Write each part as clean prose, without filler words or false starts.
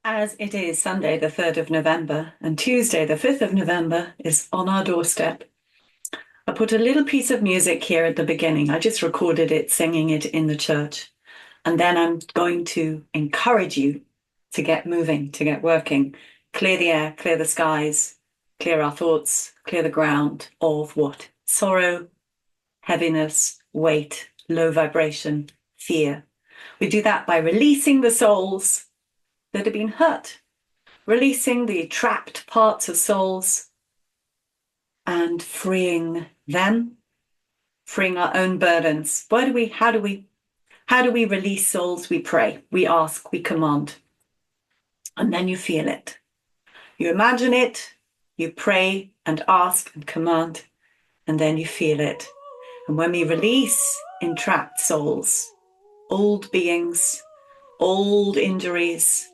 As it is Sunday, the 3rd of November, and Tuesday, the 5th of November, is on our doorstep, I put a little piece of music here at the beginning. I just recorded it, singing it in the church. And then I'm going to encourage you to get moving, to get working, clear the air, clear the skies, clear our thoughts, clear the ground of what? Sorrow, heaviness, weight, low vibration, fear. We do that by releasing the souls that have been hurt, releasing the trapped parts of souls and freeing them, freeing our own burdens. How do we release souls? We pray, we ask, we command, and then you feel it. You imagine it, you pray and ask and command, and then you feel it. And when we release entrapped souls, old beings, old injuries,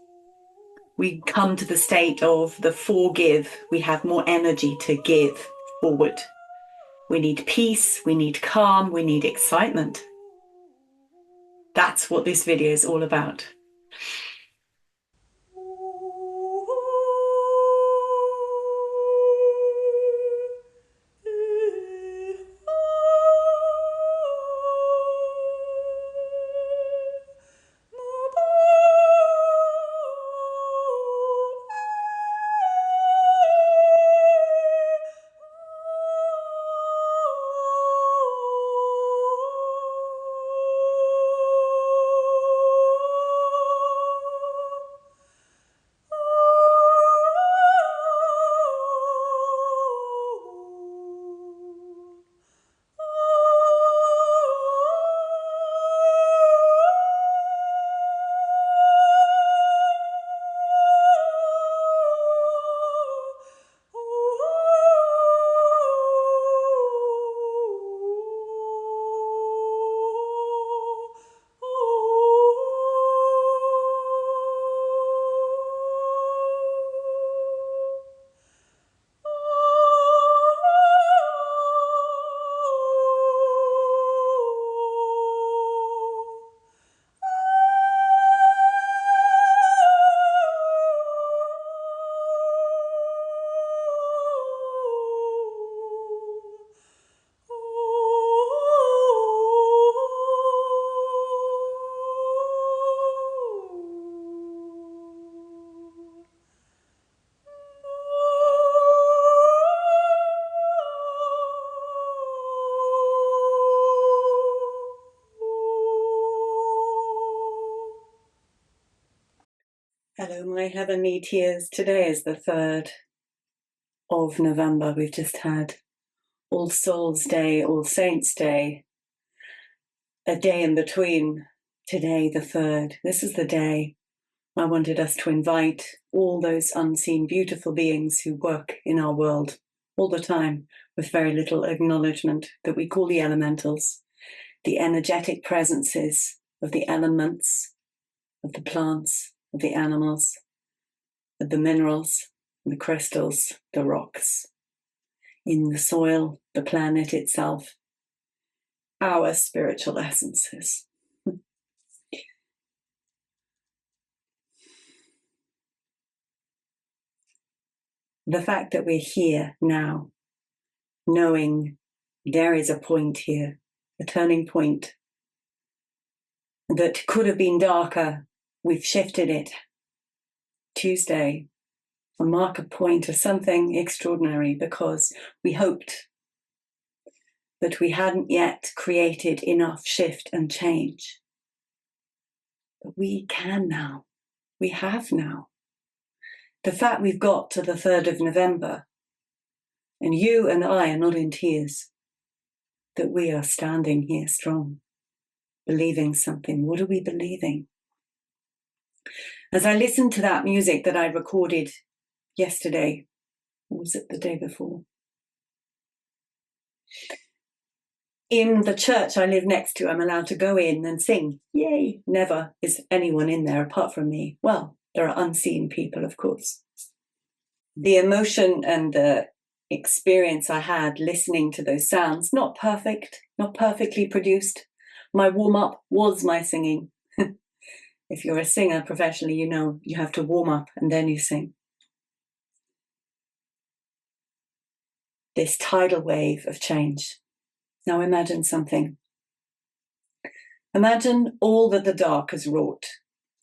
we come to the state of the forgive. We have more energy to give forward. We need peace, we need calm, we need excitement. That's what this video is all about. Hello, my heavenly tears. Today is the 3rd of November. We've just had All Souls Day, All Saints Day, a day in between. Today, the 3rd. This is the day I wanted us to invite all those unseen, beautiful beings who work in our world all the time with very little acknowledgement, that we call the elementals, the energetic presences of the elements, of the plants, of the animals, of the minerals, the crystals, the rocks, in the soil, the planet itself, our spiritual essences. The fact that we're here now, knowing there is a point here, a turning point that could have been darker, we've shifted it. Tuesday, a marker point of something extraordinary, because we hoped that we hadn't yet created enough shift and change. But we can now. We have now. The fact we've got to the 3rd of November, and you and I are not in tears, that we are standing here strong, believing something. What are we believing? As I listened to that music that I recorded yesterday, or was it the day before? In the church I live next to, I'm allowed to go in and sing. Yay! Never is anyone in there apart from me. Well, there are unseen people, of course. The emotion and the experience I had listening to those sounds, not perfect, not perfectly produced. My warm-up was my singing. If you're a singer professionally, you know you have to warm up and then you sing. This tidal wave of change. Now imagine something. Imagine all that the dark has wrought.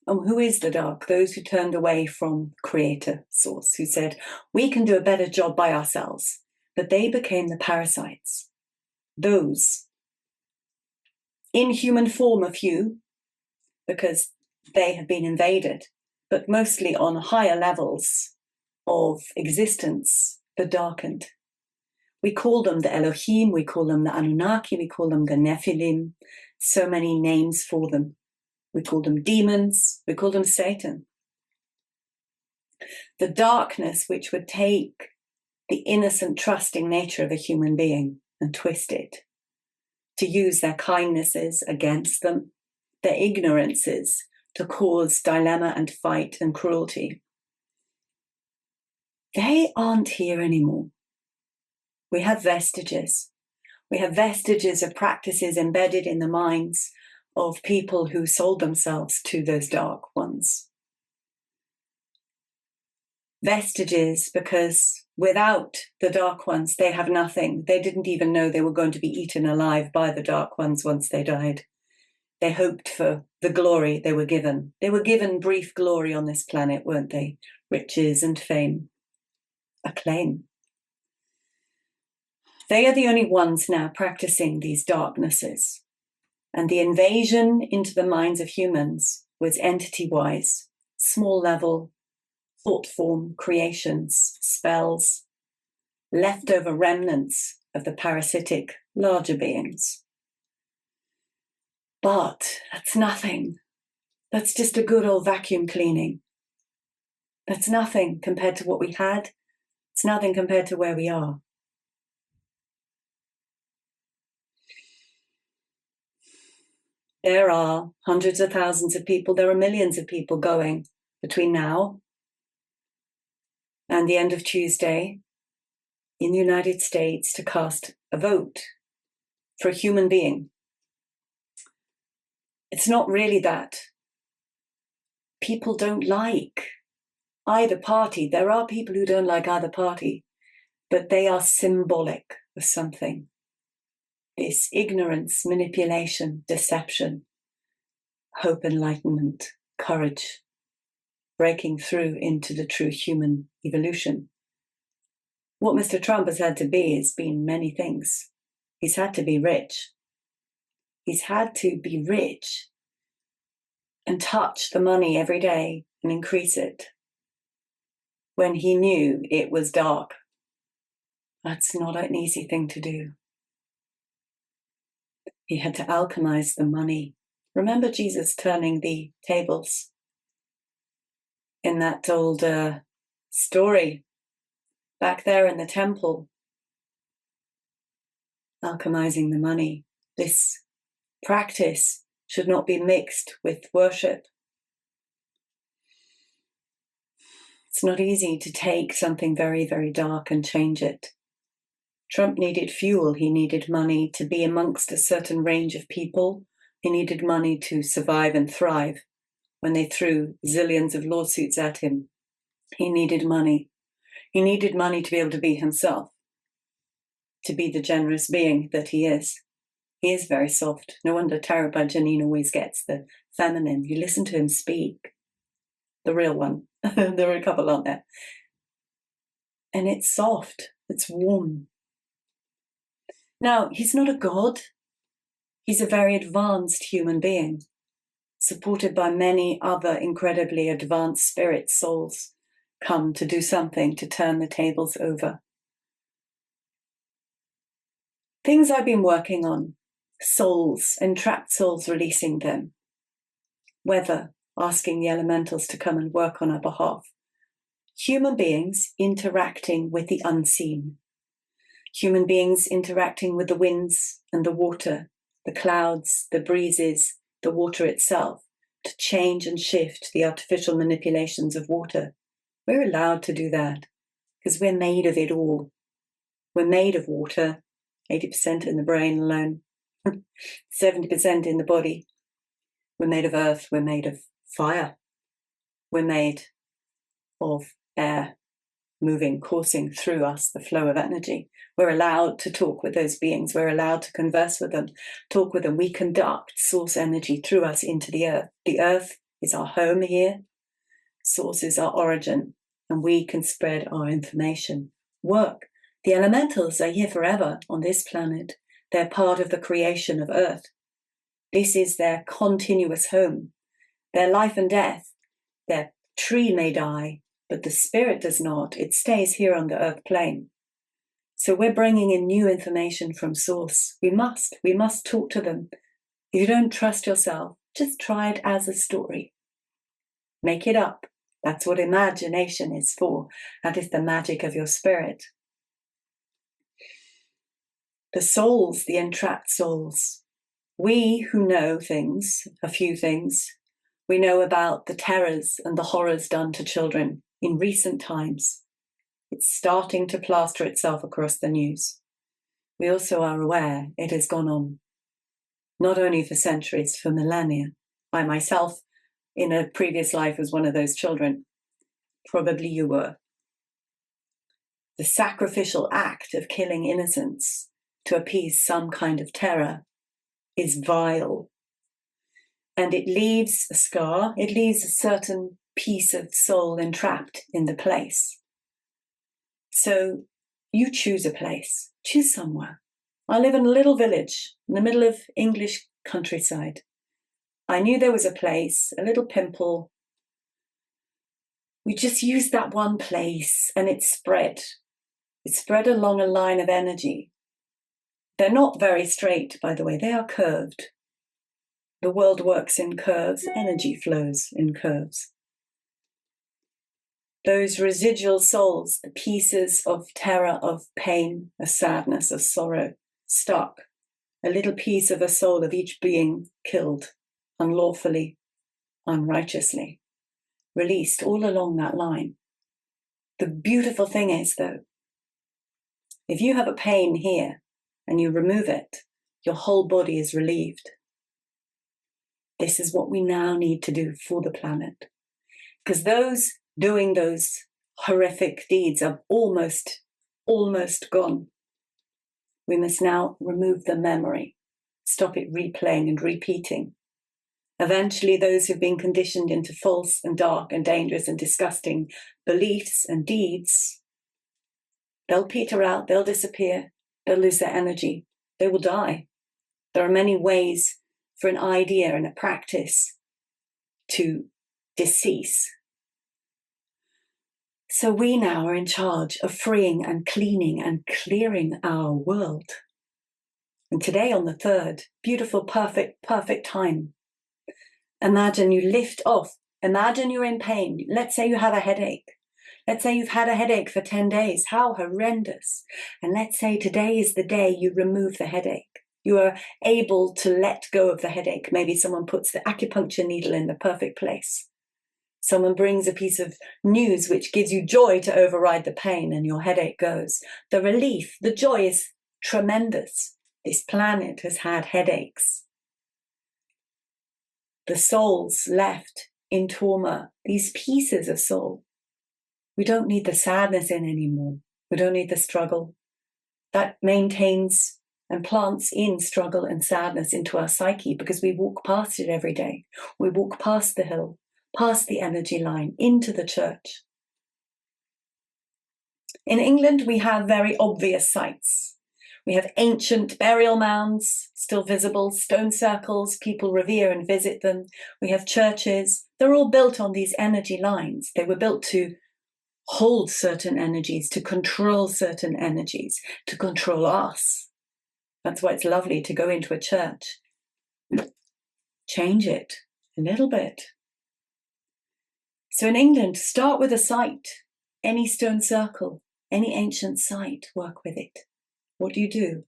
And who is the dark? Those who turned away from Creator, Source, who said, we can do a better job by ourselves. But they became the parasites. Those, in human form, a few, because they have been invaded, but mostly on higher levels of existence, the darkened. We call them the Elohim, we call them the Anunnaki, we call them the Nephilim, so many names for them. We call them demons, we call them Satan. The darkness which would take the innocent, trusting nature of a human being and twist it, to use their kindnesses against them, their ignorances to cause dilemma and fight and cruelty. They aren't here anymore. We have vestiges. We have vestiges of practices embedded in the minds of people who sold themselves to those dark ones. Vestiges because without the dark ones, they have nothing. They didn't even know they were going to be eaten alive by the dark ones once they died. They hoped for the glory they were given. They were given brief glory on this planet, weren't they? Riches and fame, acclaim. They are the only ones now practicing these darknesses. And the invasion into the minds of humans was entity-wise, small level, thought form, creations, spells, leftover remnants of the parasitic larger beings. But that's nothing. That's just a good old vacuum cleaning. That's nothing compared to what we had. It's nothing compared to where we are. There are hundreds of thousands of people, there are millions of people going between now and the end of Tuesday in the United States to cast a vote for a human being. It's not really that people don't like either party. There are people who don't like either party, but they are symbolic of something. This ignorance, manipulation, deception, hope, enlightenment, courage, breaking through into the true human evolution. What Mr. Trump has had to be has been many things. He's had to be rich. He's had to be rich and touch the money every day and increase it when he knew it was dark. That's not an easy thing to do. He had to alchemize the money. Remember Jesus turning the tables in that old story back there in the temple, alchemizing the money. This practice should not be mixed with worship. It's not easy to take something very, very dark and change it. Trump needed fuel. He needed money to be amongst a certain range of people. He needed money to survive and thrive when they threw zillions of lawsuits at him. He needed money. He needed money to be able to be himself, to be the generous being that he is. He is very soft. No wonder Tarot by Janine always gets the feminine. You listen to him speak, the real one. There are a couple, aren't there? And it's soft. It's warm. Now, he's not a god. He's a very advanced human being, supported by many other incredibly advanced spirit souls come to do something to turn the tables over. Things I've been working on, souls, entrapped souls, releasing them. Weather, asking the elementals to come and work on our behalf. Human beings interacting with the unseen. Human beings interacting with the winds and the water, the clouds, the breezes, the water itself, to change and shift the artificial manipulations of water. We're allowed to do that because we're made of it all. We're made of water, 80% in the brain alone, 70% in the body. We're made of earth, we're made of fire. We're made of air moving, coursing through us, the flow of energy. We're allowed to talk with those beings. We're allowed to converse with them, talk with them. We conduct source energy through us into the earth. The earth is our home here. Source is our origin, and we can spread our information. Work. The elementals are here forever on this planet. They're part of the creation of Earth. This is their continuous home. Their life and death. Their tree may die, but the spirit does not. It stays here on the earth plane. So we're bringing in new information from source. We must talk to them. If you don't trust yourself, just try it as a story. Make it up. That's what imagination is for. That is the magic of your spirit. The souls, the entrapped souls. We who know things, a few things, we know about the terrors and the horrors done to children in recent times. It's starting to plaster itself across the news. We also are aware it has gone on, not only for centuries, for millennia. I myself, in a previous life, was one of those children. Probably you were. The sacrificial act of killing innocents to appease some kind of terror is vile. And it leaves a scar, it leaves a certain piece of soul entrapped in the place. So you choose a place, choose somewhere. I live in a little village in the middle of English countryside. I knew there was a place, a little pimple. We just used that one place and it spread. It spread along a line of energy. They're not very straight, by the way, they are curved. The world works in curves, energy flows in curves. Those residual souls, the pieces of terror, of pain, of sadness, of sorrow, stuck. A little piece of a soul of each being killed, unlawfully, unrighteously, released all along that line. The beautiful thing is, though, if you have a pain here and you remove it, your whole body is relieved. This is what we now need to do for the planet. Because those doing those horrific deeds are almost gone. We must now remove the memory, stop it replaying and repeating. Eventually, those who've been conditioned into false and dark and dangerous and disgusting beliefs and deeds, they'll peter out, they'll disappear, they'll lose their energy, they will die. There are many ways for an idea and a practice to decease. So we now are in charge of freeing and cleaning and clearing our world. And today on the 3rd, beautiful, perfect time. Imagine you lift off. Imagine you're in pain. Let's say you have a headache. Let's say you've had a headache for 10 days. How horrendous. And let's say today is the day you remove the headache. You are able to let go of the headache. Maybe someone puts the acupuncture needle in the perfect place. Someone brings a piece of news which gives you joy to override the pain and your headache goes. The relief, the joy is tremendous. This planet has had headaches. The souls left in trauma, these pieces of soul. We don't need the sadness in anymore. We don't need the struggle. That maintains and plants in struggle and sadness into our psyche because we walk past it every day. We walk past the hill, past the energy line, into the church. In England, we have very obvious sites. We have ancient burial mounds, still visible, stone circles, people revere and visit them. We have churches. They're all built on these energy lines. They were built to hold certain energies, to control certain energies, to control us. That's why it's lovely to go into a church. Change it a little bit. So in England, start with a site, any stone circle, any ancient site, work with it. What do?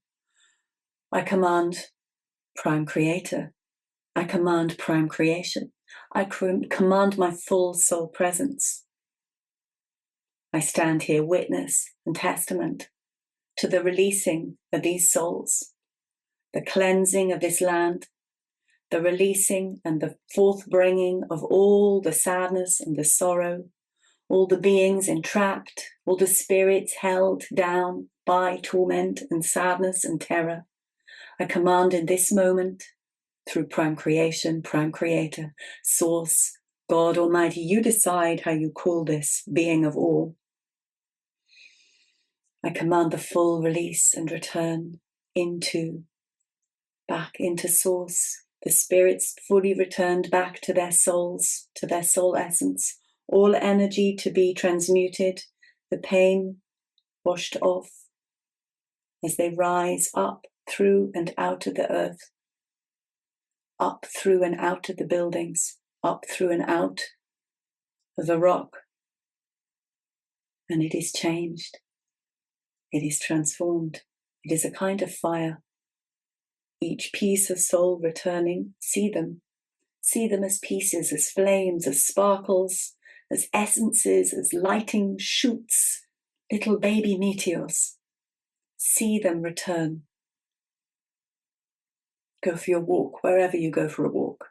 I command Prime Creator. I command Prime Creation. I command my full soul presence. I stand here witness and testament to the releasing of these souls, the cleansing of this land, the releasing and the forth bringing of all the sadness and the sorrow, all the beings entrapped, all the spirits held down by torment and sadness and terror. I command in this moment, through Prime Creation, Prime Creator, Source, God Almighty, you decide how you call this being of all. I command the full release and return back into Source. The spirits fully returned back to their souls, to their soul essence. All energy to be transmuted, the pain washed off as they rise up through and out of the earth, up through and out of the buildings, up through and out of the rock. And it is changed. It is transformed. It is a kind of fire. Each piece of soul returning, see them as pieces, as flames, as sparkles, as essences, as lighting shoots, little baby meteors. See them return. Go for your walk, wherever you go for a walk.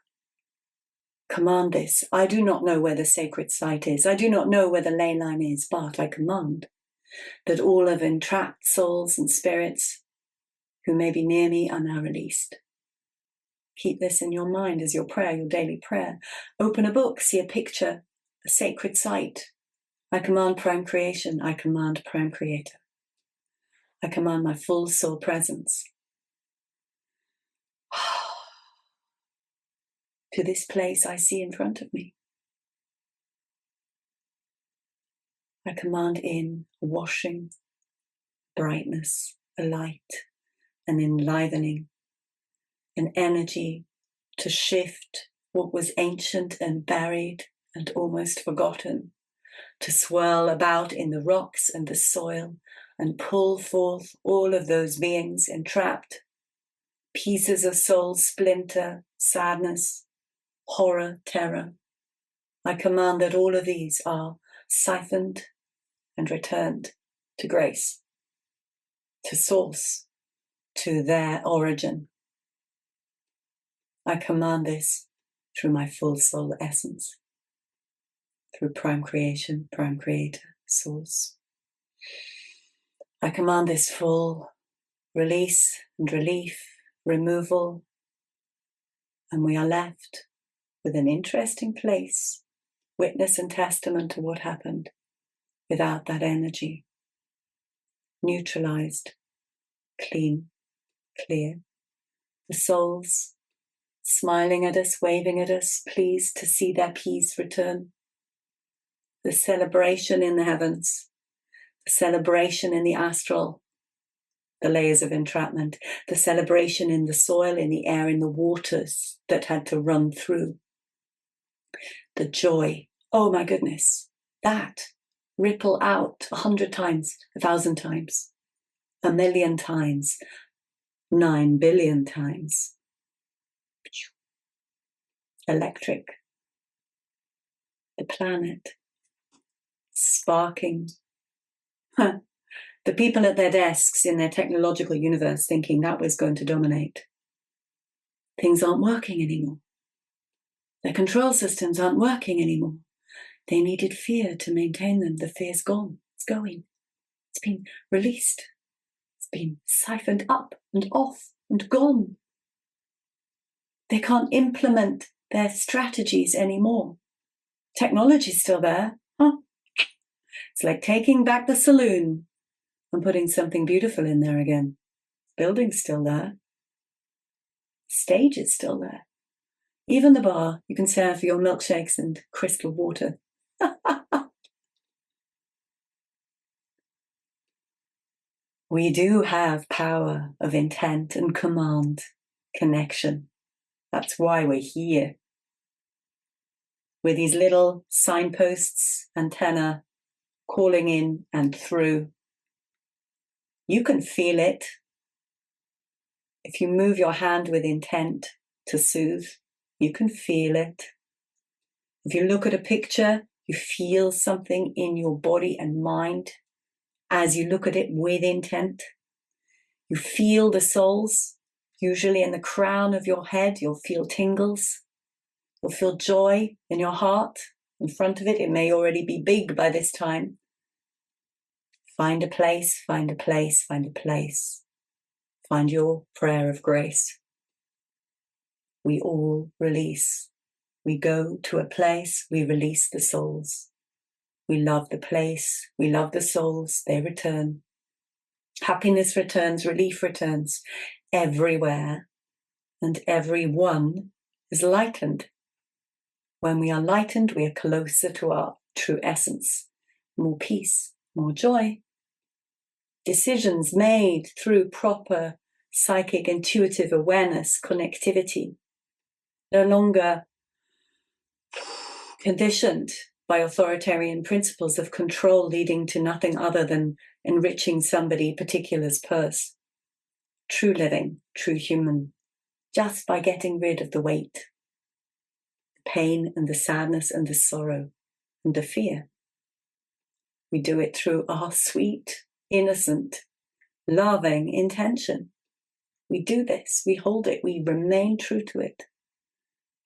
Command this. I do not know where the sacred site is. I do not know where the ley line is, but I command that all of entrapped souls and spirits who may be near me are now released. Keep this in your mind as your prayer, your daily prayer. Open a book, see a picture, a sacred site. I command Prime Creation. I command Prime Creator. I command my full soul presence to this place I see in front of me. I command in a washing, brightness, a light, an enlivening, an energy to shift what was ancient and buried and almost forgotten, to swirl about in the rocks and the soil and pull forth all of those beings entrapped, pieces of soul splinter, sadness, horror, terror. I command that all of these are siphoned and returned to grace, to source, to their origin. I command this through my full soul essence, through Prime Creation, Prime Creator, Source. I command this full release and relief, removal, and we are left with an interesting place, witness and testament to what happened without that energy. Neutralized, clean, clear. The souls smiling at us, waving at us, pleased to see their peace return. The celebration in the heavens, the celebration in the astral, the layers of entrapment, the celebration in the soil, in the air, in the waters that had to run through. The joy, oh my goodness, that ripple out 100 times, 1,000 times, 1,000,000 times, 9 billion times. Electric. The planet. Sparking. The people at their desks in their technological universe thinking that was going to dominate. Things aren't working anymore. Their control systems aren't working anymore. They needed fear to maintain them. The fear's gone. It's going. It's been released. It's been siphoned up and off and gone. They can't implement their strategies anymore. Technology's still there. It's like taking back the saloon and putting something beautiful in there again. Building's still there. Stage is still there. Even the bar, you can serve your milkshakes and crystal water. We do have power of intent and command, connection. That's why we're here. With these little signposts, antenna, calling in and through. You can feel it. If you move your hand with intent to soothe, you can feel it. If you look at a picture, you feel something in your body and mind as you look at it with intent. You feel the souls Usually in the crown of your head, you'll feel tingles. You'll feel joy in your heart. In front of it, it may already be big by this time. Find a place, find a place, find a place. Find your prayer of grace. We all release. We go to a place, we release the souls. We love the place, we love the souls, they return. Happiness returns, relief returns everywhere, and everyone is lightened. When we are lightened, we are closer to our true essence. More peace, more joy. Decisions made through proper psychic intuitive awareness, connectivity, no longer conditioned by authoritarian principles of control leading to nothing other than enriching somebody particular's purse. True living, true human, just by getting rid of the weight, the pain and the sadness and the sorrow and the fear. We do it through our sweet, innocent, loving intention. We do this, we hold it, we remain true to it.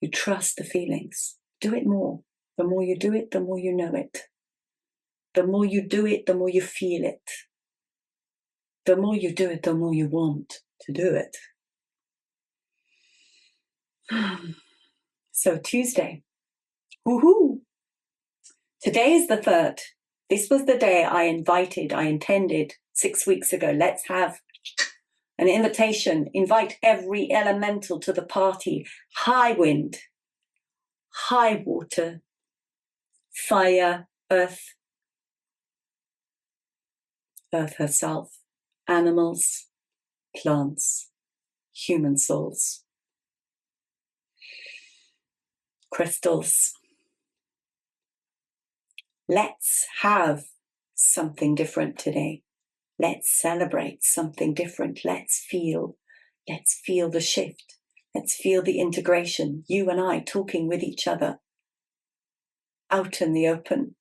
You trust the feelings. Do it more. The more you do it, the more you know it. The more you do it, the more you feel it. The more you do it, the more you want to do it. So Tuesday. Woohoo! Today is the 3rd. This was the day I intended 6 weeks ago. Let's have an invitation. Invite every elemental to the party. High wind, high water, fire, earth herself, animals, plants, human souls, crystals. Let's have something different today. Let's celebrate something different. Let's feel the shift. Let's feel the integration. You and I talking with each other out in the open.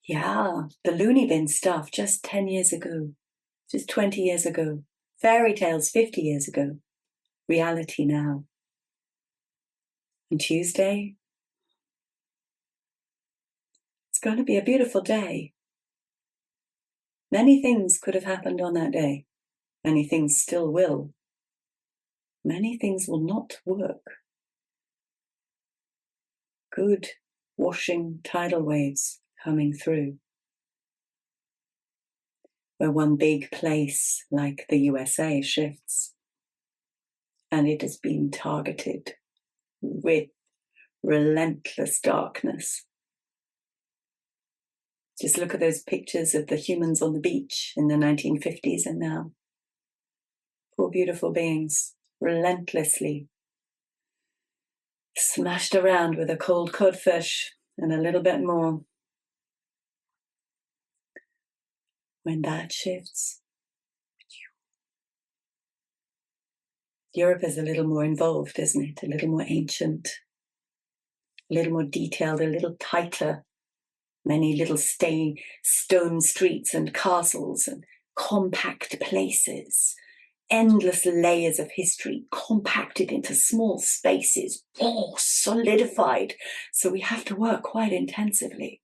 Yeah, the loony bin stuff just 10 years ago, just 20 years ago, fairy tales 50 years ago, reality now. And Tuesday, it's going to be a beautiful day. Many things could have happened on that day. Many things still will. Many things will not work. Good washing tidal waves coming through. Where one big place like the USA shifts, and it has been targeted with relentless darkness. Just look at those pictures of the humans on the beach in the 1950s and now. Poor beautiful beings, relentlessly smashed around with a cold codfish and a little bit more. When that shifts, Europe is a little more involved, isn't it? A little more ancient, a little more detailed, a little tighter. Many little stone streets and castles and compact places. Endless layers of history compacted into small spaces, solidified. So we have to work quite intensively.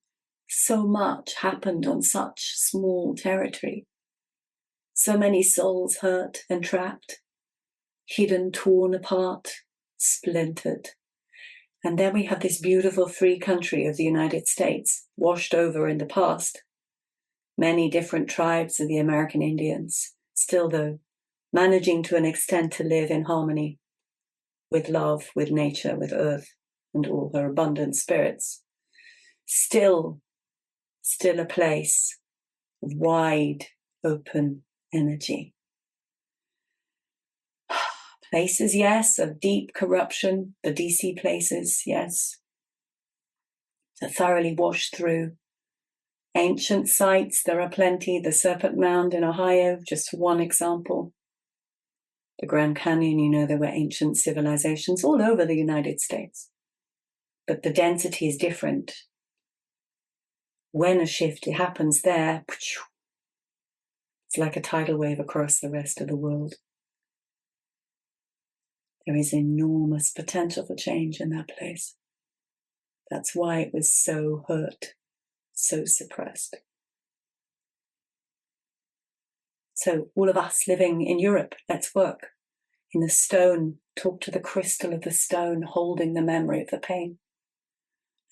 So much happened on such small territory. So many souls hurt and trapped, hidden, torn apart, splintered. And then we have this beautiful free country of the United States, washed over in the past. Many different tribes of the American Indians, still though, managing to an extent to live in harmony with love, with nature, with earth, and all her abundant spirits. Still a place of wide open energy. Places, yes, of deep corruption, the DC places, yes, to thoroughly wash through. Ancient sites, there are plenty. The Serpent Mound in Ohio, just one example. The Grand Canyon, there were ancient civilizations all over the United States. But the density is different. When a shift happens there, it's like a tidal wave across the rest of the world. There is enormous potential for change in that place. That's why it was so hurt, so suppressed. So all of us living in Europe, let's work in the stone, talk to the crystal of the stone, holding the memory of the pain.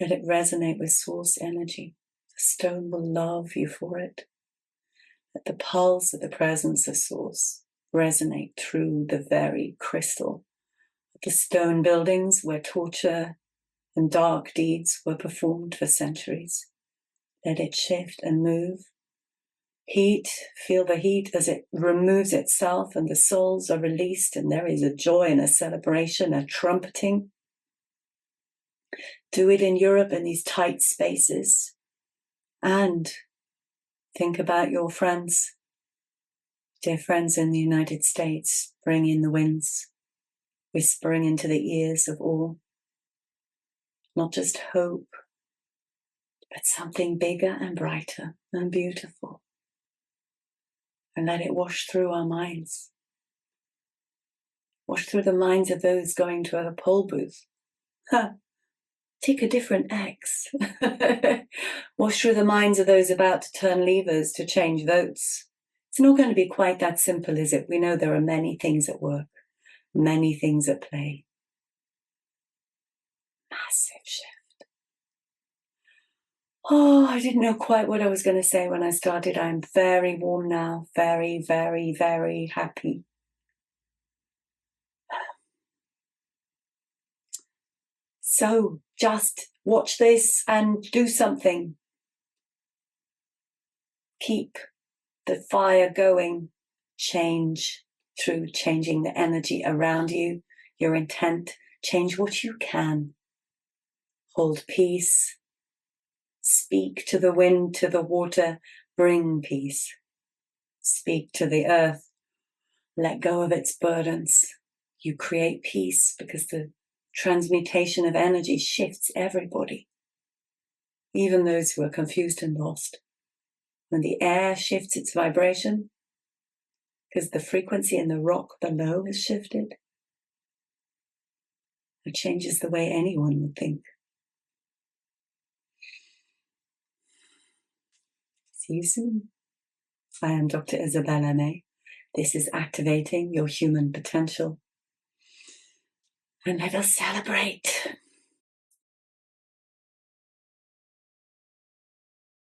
Let it resonate with source energy. The stone will love you for it. Let the pulse of the presence of source resonate through the very crystal of the stone buildings where torture and dark deeds were performed for centuries. Let it shift and move. Heat, feel the heat as it removes itself and the souls are released, and there is a joy and a celebration, a trumpeting. Do it in Europe in these tight spaces. And think about your friends, dear friends in the United States. Bring in the winds, whispering into the ears of all. Not just hope, but something bigger and brighter and beautiful. And let it wash through our minds. Wash through the minds of those going to a poll booth. Take a different X. Wash through the minds of those about to turn levers to change votes. It's not going to be quite that simple, is it? We know there are many things at work, many things at play. Massive shift. Oh, I didn't know quite what I was going to say when I started. I'm very warm now. Very, very, very happy. So just watch this and do something. Keep the fire going. Change through changing the energy around you, your intent. Change what you can. Hold peace. Speak to the wind, to the water. Bring peace. Speak to the earth. Let go of its burdens. You create peace because the transmutation of energy shifts everybody, even those who are confused and lost. When the air shifts its vibration, because the frequency in the rock below has shifted, it changes the way anyone would think. See you soon. I am Dr. Isabella May. This is Activating Your Human Potential. And let us celebrate.